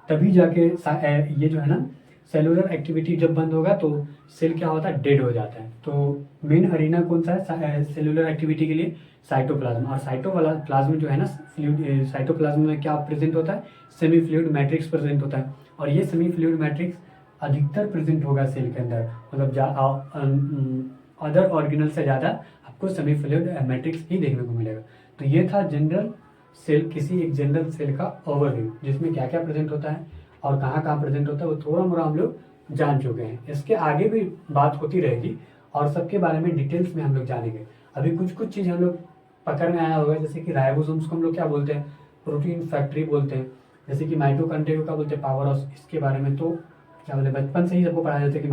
तभी जाके ये जो है ना सेलुलर एक्टिविटी जब बंद होगा तो सेल क्या होता है, डेड हो जाता है। तो मेन अरीना कौन सा है सेलुलर एक्टिविटी के लिए, साइटोप्लाज्म। और साइटोप्लाज्म जो है ना फ्लूइड, साइटोप्लाज्म में क्या प्रेजेंट होता है, सेमी फ्लूइड मैट्रिक्स प्रेजेंट होता है। और ये सेमी फ्लूइड मैट्रिक्स अधिकतर प्रेजेंट होगा सेल के अंदर, मतलब अदर ऑर्गेनल से ज़्यादा आपको सेमी फ्लूइड मैट्रिक्स ही देखने को मिलेगा। तो ये था जनरल सेल, किसी एक जनरल सेल का ओवरव्यू, जिसमें क्या क्या प्रेजेंट होता है और कहाँ कहाँ प्रेजेंट होता है वो थोड़ा मोड़ा हम लोग जान चुके हैं। इसके आगे भी बात होती रहेगी और सबके बारे में डिटेल्स में हम लोग जानेंगे। अभी कुछ कुछ चीज़ हम लोग पकड़ में आया होगा, जैसे कि राइबोसोम्स को हम लोग क्या बोलते हैं, प्रोटीन फैक्ट्री बोलते हैं। जैसे कि माइटोकॉन्ड्रिया को क्या बोलते हैं, पावर हाउस। इसके बारे में तो क्या बोलते हैं, बचपन से ही सबको पढ़ाया जाता है कि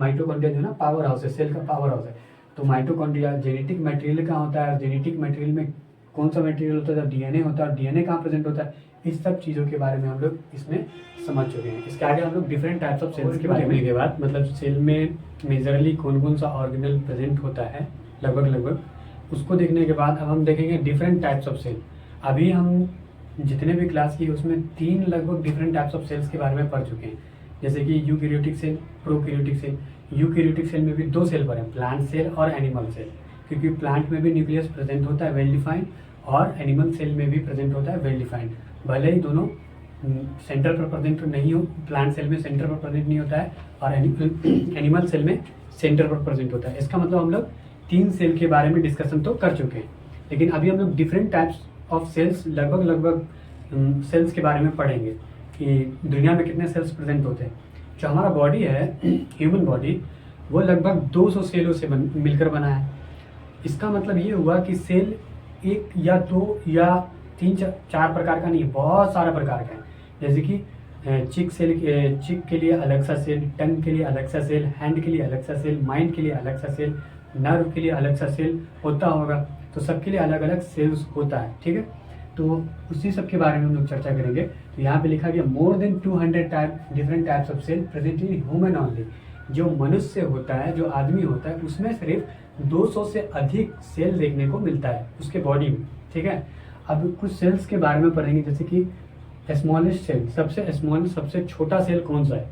माइटोकॉन्ड्रिया जो है ना पावर हाउस है, सेल का पावर हाउस है। तो माइटोकॉन्ड्रिया जेनेटिक मटेरियल कहाँ होता है, जेनेटिक मटेरियल में कौन सा मटेरियल होता है, डीएनए होता है, डीएनए कहाँ प्रेजेंट होता है, इस सब चीज़ों के बारे में हम लोग इसमें समझ चुके हैं। इसके आगे हम लोग डिफरेंट टाइप्स ऑफ सेल्स के बारे में के बाद, मतलब सेल में मेजरली कौन कौन सा ऑर्गेनल प्रेजेंट होता है लगभग, उसको देखने के बाद अब हम देखेंगे डिफरेंट टाइप्स ऑफ सेल। अभी हम जितने भी क्लास की उसमें 3 लगभग डिफरेंट टाइप्स ऑफ सेल्स के बारे में पढ़ चुके हैं, जैसे कि eukaryotic cell, prokaryotic cell. Eukaryotic cell में भी 2 सेल पढ़े, प्लांट सेल और एनिमल सेल, क्योंकि प्लांट में भी न्यूक्लियस प्रेजेंट होता है वेल डिफाइंड, और एनिमल सेल में भी प्रेजेंट होता है वेल डिफाइंड। भले ही दोनों सेंटर पर प्रेजेंट नहीं हो, प्लांट सेल में सेंटर पर प्रेजेंट नहीं होता है और एनिमल सेल में सेंटर पर प्रेजेंट होता है। इसका मतलब हम लोग 3 सेल के बारे में डिस्कशन तो कर चुके हैं, लेकिन अभी हम लोग डिफरेंट टाइप्स ऑफ सेल्स लगभग सेल्स के बारे में पढ़ेंगे कि दुनिया में कितने सेल्स प्रेजेंट होते हैं। जो हमारा बॉडी है, ह्यूमन बॉडी, वो लगभग 200 सेलों से मिलकर बना है। इसका मतलब ये हुआ कि सेल 1 या 2 या 3 4 प्रकार का नहीं, बहुत सारा प्रकार का है। जैसे कि चिक के लिए अलग सा सेल, टंग के लिए अलग सा सेल, हैंड के लिए अलग सा सेल, माइंड के लिए अलग सा सेल, नर्व के लिए अलग सा सेल होता होगा। तो सबके लिए अलग अलग सेल्स होता है, ठीक है। तो उसी सब के बारे में हम लोग चर्चा करेंगे। तो यहाँ पे लिखा गया more than 200 different types of cell present in human only. जो मनुष्य होता है, जो आदमी होता है, उसमें सिर्फ 200 से अधिक सेल देखने को मिलता है उसके बॉडी में, ठीक है। अब कुछ सेल्स के बारे में पढ़ेंगे, जैसे कि स्मॉलेस्ट सेल, सबसे छोटा सेल कौन सा है,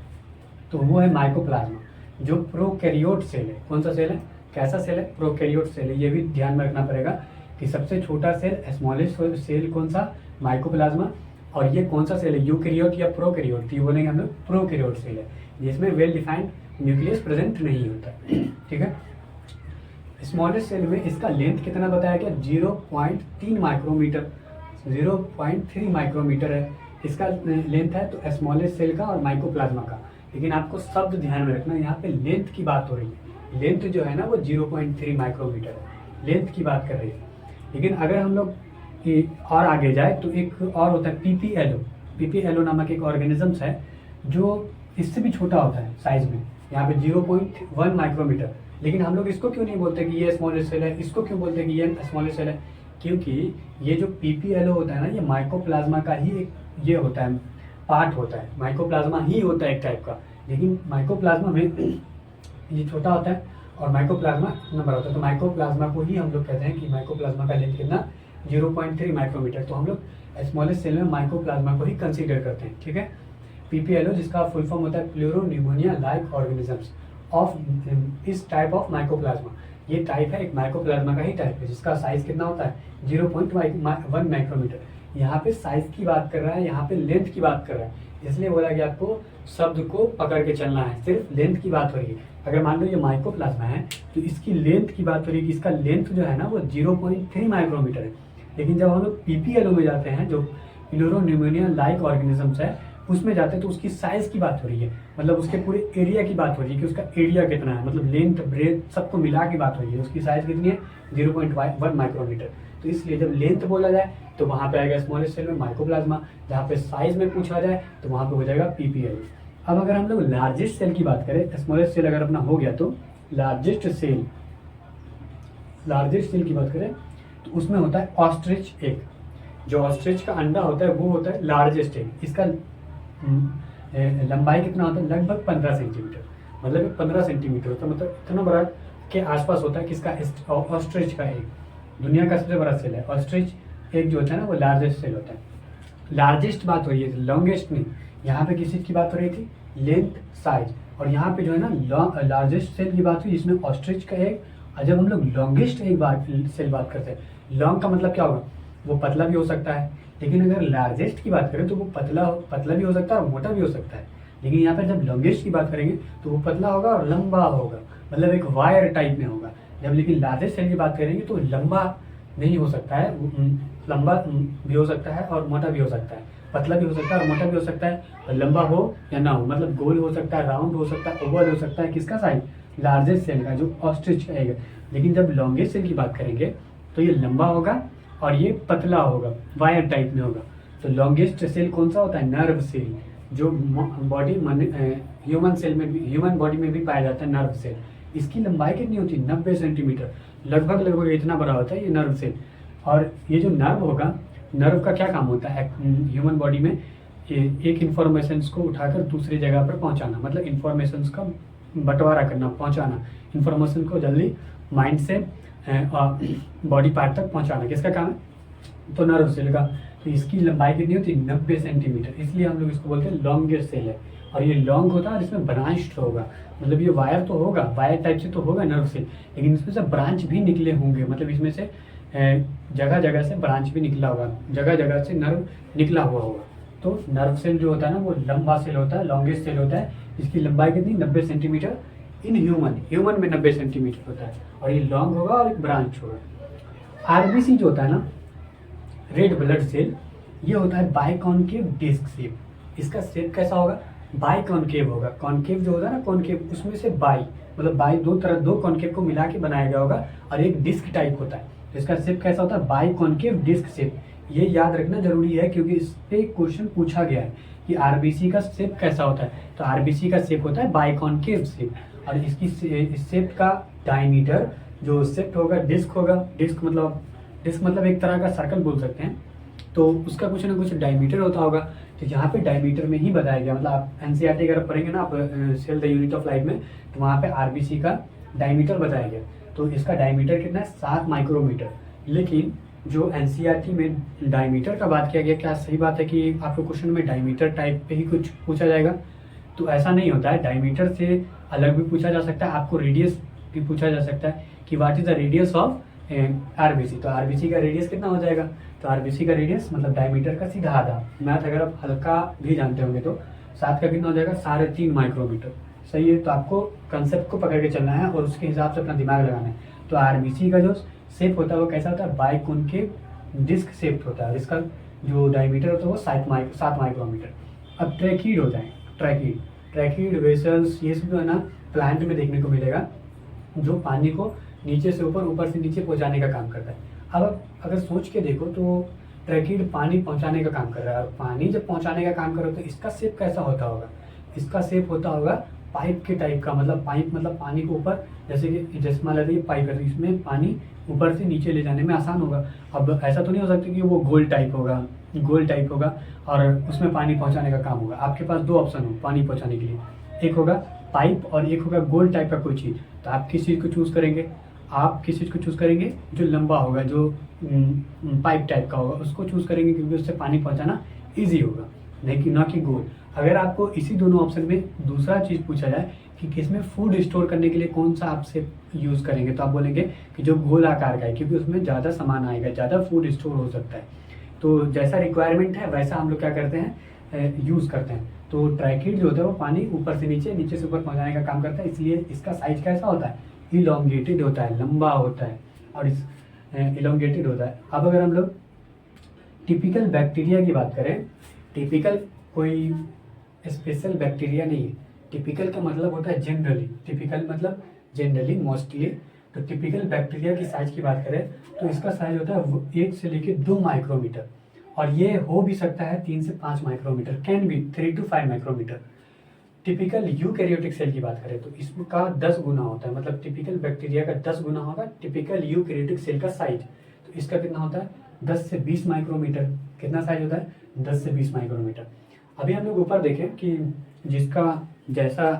तो वो है माइकोप्लाज्मा, जो प्रोकैरियोट सेल है। कौन सा सेल है, कैसा सेल है, प्रोकैरियोट सेल है। ये भी ध्यान में रखना पड़ेगा कि सबसे छोटा सेल स्मॉलेस्ट सेल कौन सा, माइकोप्लाज्मा। और ये कौन सा सेल है, यूकैरियोट या प्रोकैरियोट, तो ये बोलेंगे हम लोग प्रोकैरियोट सेल है, जिसमें वेल डिफाइंड न्यूक्लियस प्रेजेंट नहीं होता है, ठीक है। स्मॉलेस्ट सेल में इसका लेंथ कितना बताया गया, 0.3 माइक्रोमीटर, 0.3 माइक्रोमीटर है इसका लेंथ है। तो स्मॉलेस्ट सेल का और माइकोप्लाज्मा का। लेकिन आपको शब्द ध्यान में रखना, यहाँ पे लेंथ की बात हो रही है। लेंथ जो है ना वो 0.3 माइक्रोमीटर है, लेंथ की बात कर रही है। लेकिन अगर हम लोग और आगे जाए तो एक और होता है पीपीएलओ नामक एक ऑर्गेनिजम्स है जो इससे भी छोटा होता है साइज में, यहाँ पे 0.1 माइक्रोमीटर। लेकिन हम लोग इसको क्यों नहीं बोलते कि ये स्मॉलेस्ट सेल है, इसको क्यों बोलते हैं कि ये स्मॉलेस्ट सेल है, क्योंकि ये जो पीपीएलओ होता है ना, ये माइकोप्लाज्मा का ही एक ये होता है, पार्ट होता है, माइकोप्लाज्मा ही होता है एक टाइप का। लेकिन माइकोप्लाज्मा में ये छोटा होता है और माइकोप्लाज्मा नंबर होता है। तो माइकोप्लाज्मा को ही हम लोग कहते हैं कि माइकोप्लाज्मा का लेंथ कितना, 0.3 माइक्रोमीटर। तो हम लोग स्मॉलेस्ट सेल में माइकोप्लाज्मा को ही कंसीडर करते हैं, ठीक है। पीपीएलओ जिसका फुल फॉर्म होता है प्लूरोन्यूमोनिया लाइक ऑर्गेनिजम्स ऑफ इस टाइप ऑफ माइकोप्लाज्मा। ये टाइप है एक माइकोप्लाज्मा का ही टाइप है, जिसका साइज कितना होता है, 0.1 माइक्रोमीटर। यहाँ पे साइज की बात कर रहा है, यहाँ पे लेंथ की बात कर रहा है, इसलिए बोला कि आपको शब्द को पकड़ के चलना है, सिर्फ लेंथ की बात हो रही है। अगर मान लो ये माइकोप्लाज्मा है तो इसकी लेंथ की बात हो रही है कि इसका लेंथ जो है ना वो 0.3 माइक्रोमीटर है। लेकिन जब हम लोग पीपीएलओ में जाते हैं, जो प्लूरोन्यूमोनिया लाइक ऑर्गेनिजम्स है, उसमें जाते हैं तो उसकी साइज की बात हो रही है, मतलब उसके पूरे एरिया की बात हो रही है कि उसका एरिया कितना है, मतलब लेंथ ब्रेथ सबको मिला की बात हो रही है। उसकी साइज कितनी है, 0.1 माइक्रोमीटर। तो इसलिए जब लेंथ बोला जाए तो वहाँ पे आएगा स्मॉलेस्ट सेल में माइकोप्लाज्मा, जहाँ पे साइज में पूछा जाए तो वहाँ पे हो जाएगा पीपीएलओ। अब अगर हम लोग लार्जेस्ट सेल की बात करें, स्मॉलेस्ट सेल अगर अपना हो गया तो लार्जेस्ट सेल की बात करें तो उसमें होता है ऑस्ट्रिच एग। जो ऑस्ट्रिच का अंडा होता है वो होता है लार्जेस्ट एग। इसका लंबाई कितना होता है, लगभग 15 सेंटीमीटर, मतलब 15 सेंटीमीटर होता है, मतलब इतना बड़ा के आसपास होता है। किसका, ऑस्ट्रिच का एग। दुनिया का सबसे बड़ा सेल है ऑस्ट्रिच एग जो होता है ना, वो लार्जेस्ट सेल होता है। लार्जेस्ट बात हो रही है, लॉन्गेस्ट नहीं। यहाँ पे किस चीज़ की बात हो रही थी, लेंथ, साइज। और यहाँ पे जो है ना लार्जेस्ट सेल की बात हुई, जिसमें ऑस्ट्रिच का एग। और जब हम लोग लॉन्गेस्ट एग सेल बात करते हैं, लॉन्ग का मतलब क्या होगा, वो पतला भी हो सकता है। लेकिन अगर लार्जेस्ट की बात करें तो वो पतला भी हो सकता है और मोटा भी हो सकता है। लेकिन यहाँ पर जब लॉन्गेस्ट की बात करेंगे तो वो पतला होगा और लंबा होगा, मतलब एक वायर टाइप में होगा। जब लेकिन लार्जेस्ट सेल की बात करेंगे तो लंबा नहीं हो सकता है, लंबा भी हो सकता है और मोटा भी हो सकता है, पतला भी हो सकता है और मोटा भी हो सकता है, और लंबा हो या ना हो, मतलब गोल हो सकता है, राउंड हो सकता है, ओवल हो सकता है। किसका साइज, लार्जेस्ट सेल का, जो ऑस्ट्रिच का है। लेकिन जब लॉन्गेस्ट सेल की बात करेंगे तो ये लंबा होगा और ये पतला होगा, वायर टाइप में होगा। तो लॉन्गेस्ट सेल कौन सा होता है, नर्व सेल, जो बॉडी ह्यूमन सेल में भी, ह्यूमन बॉडी में भी पाया जाता है, नर्व सेल। इसकी लंबाई कितनी होती है, 90 सेंटीमीटर, लगभग इतना बड़ा होता है ये नर्व सेल। और ये जो नर्व होगा, नर्व का क्या काम होता है ह्यूमन बॉडी में, एक इंफॉर्मेशंस को उठाकर दूसरी जगह पर पहुंचाना, मतलब इंफॉर्मेशंस का बंटवारा करना, पहुंचाना, इंफॉर्मेशन को जल्दी माइंड से बॉडी पार्ट तक पहुंचाना, किसका काम है, तो नर्व सेल का। तो इसकी लंबाई कितनी होती है, 90 सेंटीमीटर, इसलिए हम लोग इसको बोलते हैं लॉन्गेस्ट सेल है। और ये लॉन्ग होता है और इसमें ब्रांच होगा, मतलब ये वायर तो होगा, वायर टाइप से तो होगा नर्व सेल, लेकिन इसमें से ब्रांच भी निकले होंगे, मतलब इसमें से जगह जगह से ब्रांच भी निकला होगा, जगह जगह से नर्व निकला हुआ होगा। तो नर्व सेल जो होता है ना, वो लंबा सेल होता है, लॉन्गेस्ट सेल होता है। इसकी लंबाई कितनी, 90 सेंटीमीटर इन ह्यूमन में 90 सेंटीमीटर होता है, और ये लॉन्ग होगा और एक ब्रांच होगा। आरबीसी जो होता है ना, रेड ब्लड सेल, ये होता है बाइकॉनकेव डिस्क शेप। इसका शेप कैसा होगा, बाइकॉनकेव होगा। कॉनकेव जो होता है ना, कॉनकेव, उसमें से मतलब दो कॉनकेव को मिला के बनाया गया होगा, और एक डिस्क टाइप होता है। तो इसका शेप कैसा होता है, बाइकॉनकेव डिस्क शेप। ये याद रखना जरूरी है, क्योंकि इस पे क्वेश्चन पूछा गया है कि आरबीसी का शेप कैसा होता है। तो आरबीसी का शेप होता है बाइकॉनकेव शेप, और इसकी शेप का डायमीटर जो शेप होगा, डिस्क होगा। डिस्क मतलब एक तरह का सर्कल बोल सकते हैं। तो उसका कुछ ना कुछ डायमीटर होता होगा। तो यहाँ पे डायमीटर में ही बताया गया, मतलब आप एनसीईआरटी अगर पढ़ेंगे ना आप, cell the unit of light में, तो वहाँ पे आरबीसी का डायमीटर बताया गया। तो इसका डायमीटर कितना है, 7 माइक्रोमीटर। लेकिन जो एनसीईआरटी में डायमीटर का बात किया गया, क्या सही बात है कि आपको क्वेश्चन में डायमीटर टाइप पे ही कुछ पूछा जाएगा? तो ऐसा नहीं होता है, डायमीटर से अलग भी पूछा जा सकता है। आपको रेडियस भी पूछा जा सकता है कि what is the radius of RBC. तो आरबीसी का रेडियस कितना हो जाएगा, तो आरबीसी का रेडियस मतलब डायमीटर का सीधा आधा। मैथ अगर आप हल्का भी जानते होंगे तो 7 का कितना हो जाएगा, 3.5 माइक्रोमीटर। सही है, तो आपको कंसेप्ट को पकड़ के चलना है और उसके हिसाब से अपना दिमाग लगाना है। तो आरबीसी का जो शेप होता है वो कैसा होता है, बाइकॉनकेव डिस्क शेप होता है। इसका जो डायमीटर होता है वो 7 माइक्रोमीटर। अब ट्रैकीड होता है, ट्रैकीड वेसल्स, ये सब जो है ना प्लांट में देखने को मिलेगा, जो पानी को नीचे से ऊपर, ऊपर से नीचे पहुंचाने का काम करता है। अब अगर सोच के देखो तो ट्रैकीड पानी पहुंचाने का काम कर रहा है, और पानी जब पहुंचाने का काम कर रहा है तो इसका शेप कैसा होता होगा, इसका शेप होता होगा पाइप के टाइप का। मतलब पाइप मतलब पानी को ऊपर, जैसे मान लीजिए पाइप है, इसमें पानी ऊपर से नीचे ले जाने में आसान होगा। अब ऐसा तो नहीं हो सकता कि वो गोल टाइप होगा और उसमें पानी पहुंचाने का काम होगा। आपके पास 2 ऑप्शन हो पानी पहुंचाने के लिए, एक होगा पाइप और एक होगा गोल टाइप का कोई चीज़। तो आप किस चीज़ को चूज़ करेंगे, जो लंबा होगा, जो पाइप टाइप का होगा, उसको चूज़ करेंगे, क्योंकि उससे पानी पहुंचाना ईजी होगा, नहीं कि ना कि गोल। अगर आपको इसी दोनों ऑप्शन में दूसरा चीज़ पूछा जाए कि किसमें फूड स्टोर करने के लिए कौन सा आप से यूज़ करेंगे, तो आप बोलेंगे कि जो गोल आकार का है, क्योंकि उसमें ज़्यादा सामान आएगा, ज़्यादा फूड स्टोर हो सकता है। तो जैसा रिक्वायरमेंट है वैसा हम लोग क्या करते हैं, यूज़ करते हैं। तो ट्रैकीड जो होता है वो पानी ऊपर से नीचे, नीचे से ऊपर पहुँचाने का काम करता है, इसलिए इसका साइज कैसा होता है, इलोंगेटेड होता है, लंबा होता है, और इस इलोंगेटेड होता है। अब अगर हम लोग टिपिकल बैक्टीरिया की बात करें, टिपिकल कोई स्पेशल बैक्टीरिया नहीं है, टिपिकल का मतलब होता है जनरली, टिपिकल मतलब जनरली, मोस्टली। तो टिपिकल बैक्टीरिया की साइज की बात करें तो इसका साइज होता है 1 से लेकर 2 माइक्रोमीटर, और ये हो भी सकता है 3 से 5 micrometer, can be 3 to 5 micrometer. Typical eukaryotic cell की बात करें तो इसका 10 गुना होता है, मतलब टिपिकल बैक्टीरिया का 10 गुना होगा टिपिकल यूकैरियोटिक सेल का साइज। तो तो इसका कितना होता है 10 से 20 माइक्रोमीटर। कितना साइज होता है 10 से 20 माइक्रोमीटर। अभी हम लोग ऊपर देखें कि जिसका जैसा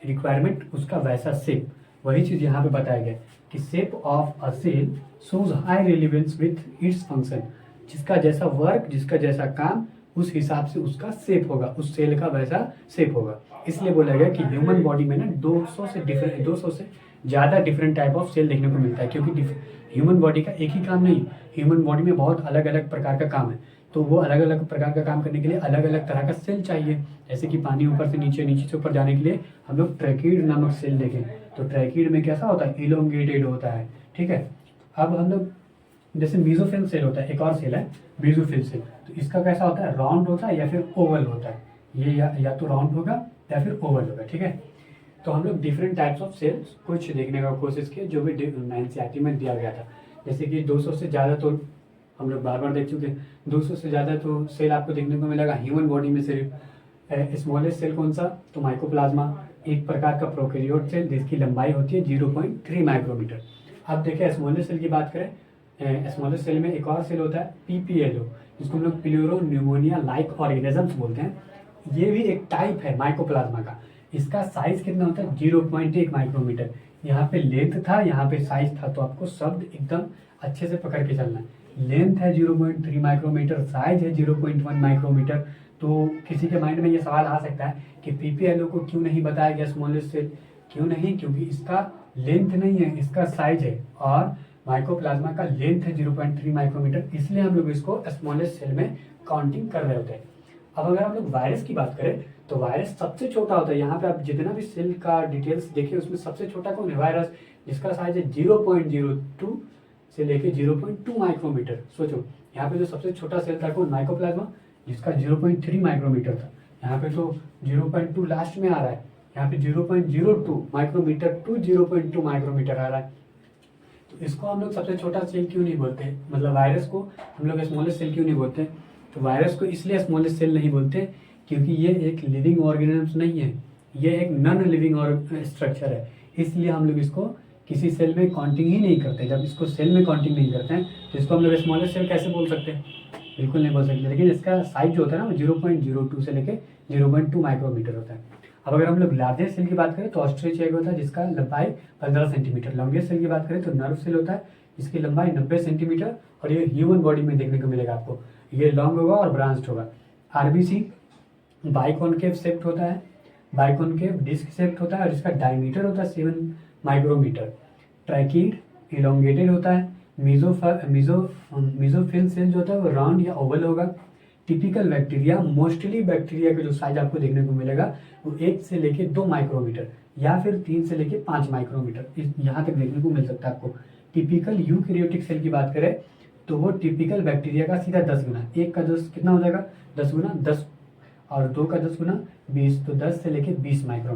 रिक्वायरमेंट उसका वैसा शेप, वही चीज़ यहाँ पे बताया गया कि shape of a cell shows high relevance with its function. जिसका जैसा वर्क, जिसका जैसा काम, उस हिसाब से उसका शेप होगा, उस सेल का वैसा शेप होगा। इसलिए बोला गया कि ह्यूमन बॉडी में ना 200 से ज़्यादा डिफरेंट टाइप ऑफ सेल देखने को मिलता है, क्योंकि ह्यूमन बॉडी का एक ही काम नहीं, ह्यूमन बॉडी में बहुत अलग अलग प्रकार का काम है। तो वो अलग अलग प्रकार का काम करने के लिए अलग अलग तरह का सेल चाहिए। जैसे कि पानी ऊपर से नीचे, नीचे से ऊपर जाने के लिए हम लोग ट्रैकीड नामक सेल देखें, तो ट्रैकीड में कैसा होता है, इलोंगेटेड होता है। ठीक है, अब हम लोग जैसे मीजोफिल सेल होता है, एक और सेल है मीजोफिल सेल, तो इसका कैसा होता है, राउंड होता है या फिर ओवल होता है। ये या तो राउंड होगा या फिर ओवल होगा। ठीक है, तो हम लोग डिफरेंट टाइप्स ऑफ सेल्स कुछ देखने का कोशिश किए जो भी एनसीईआरटी में दिया गया था। जैसे कि 200 से ज़्यादा तो हम लोग बार बार देख चुके हैं, 200 से ज़्यादा तो सेल आपको देखने को मिलेगा ह्यूमन बॉडी में। सिर्फ स्मॉलेस्ट सेल कौन सा, तो माइकोप्लाज्मा, एक प्रकार का प्रोकैरियोट सेल जिसकी लंबाई होती है 0.3 माइक्रोमीटर। अब देखें स्मॉलेस्ट सेल की बात करें, स्मॉलेस्ट सेल में एक और सेल होता है पीपीएलओ, जिसको हम लोग प्लूरो न्यूमोनिया लाइक ऑर्गेनिजम्स बोलते हैं। ये भी एक टाइप है माइकोप्लाज्मा का। इसका साइज कितना होता है 0.1 माइक्रोमीटर। यहाँ पे लेंथ था, यहाँ पे साइज था, तो आपको शब्द एकदम अच्छे से पकड़ के चलना है। लेंथ है 0.3 माइक्रोमीटर, साइज है 0.1 माइक्रोमीटर। तो किसी के माइंड में ये सवाल आ सकता है कि पीपीएलओ को क्यों नहीं बताया गया स्मॉलेस्ट सेल, क्यों नहीं, क्योंकि इसका लेंथ नहीं है, इसका साइज है, और माइकोप्लाज्मा का लेंथ है 0.3 माइक्रोमीटर, इसलिए हम लोग इसको स्मॉलेस्ट सेल में काउंटिंग कर रहे होते हैं। अब अगर हम लोग वायरस की बात करें तो वायरस सबसे छोटा होता है। यहाँ पे आप जितना भी सेल का डिटेल्स देखिए उसमें सबसे छोटा कौन है, वायरस, जिसका साइज है 0.02 से लेके 0.2 माइक्रोमीटर। सोचो यहाँ पे जो सबसे छोटा सेल था कौन, माइकोप्लाज्मा, जिसका 0.3 माइक्रोमीटर था। यहाँ पे तो 0.2 लास्ट में आ रहा है, यहाँ पे 0.02 माइक्रोमीटर टू 0.2 माइक्रोमीटर आ रहा है। तो इसको हम लोग सबसे छोटा सेल क्यों नहीं बोलते, मतलब वायरस को हम लोग स्मॉलेस्ट सेल क्यों नहीं बोलते। तो वायरस को इसलिए स्मॉलेस्ट सेल नहीं बोलते क्योंकि ये एक लिविंग ऑर्गेनिज्म नहीं है, ये एक नॉन लिविंग स्ट्रक्चर है। इसलिए हम लोग इसको किसी सेल में काउंटिंग ही नहीं करते। जब इसको सेल में काउंटिंग नहीं करते हैं तो इसको हम लोग स्मॉलेस्ट सेल कैसे बोल सकते हैं, बिल्कुल नहीं बोल सकते। लेकिन इसका साइज जो होता है ना वो 0.02 से लेके 0.2 माइक्रोमीटर होता है। अब अगर हम लोग लार्जेस्ट सेल की बात करें तो ऑस्ट्रिच एग होता है जिसका लंबाई 15 सेंटीमीटर। लॉन्गेस्ट सेल की बात करें तो नर्व सेल होता है जिसकी लंबाई 90 सेंटीमीटर, और ये ह्यूमन बॉडी में देखने को मिलेगा आपको। ये लॉन्ग होगा और ब्रांच्ड होगा। आरबीसी बाइकॉनकेव शेप्ड होता है, बाइकॉनकेव डिस्क शेप्ड होता है, और इसका डायमीटर होता है 7 माइक्रोमीटर। ट्रैकीड इलोंगेटेड होता है। मीजोफिल सेल जो होता है वो राउंड या ओवल होगा। टिपिकल बैक्टीरिया, मोस्टली बैक्टीरिया का जो साइज आपको देखने को मिलेगा वो 1 से लेके 2 माइक्रोमीटर या फिर 3 से लेके 5 माइक्रोमीटर यहाँ तक देखने को मिल सकता है आपको। टिपिकल यूकैरियोटिक सेल की बात करें तो वो टिपिकल बैक्टीरिया का सीधा 10 गुना, 1 का 10 कितना हो जाएगा 10 गुना 10, और 2 का 10 गुना 20, तो 10 से लेके 20 माइक्रोमीटर।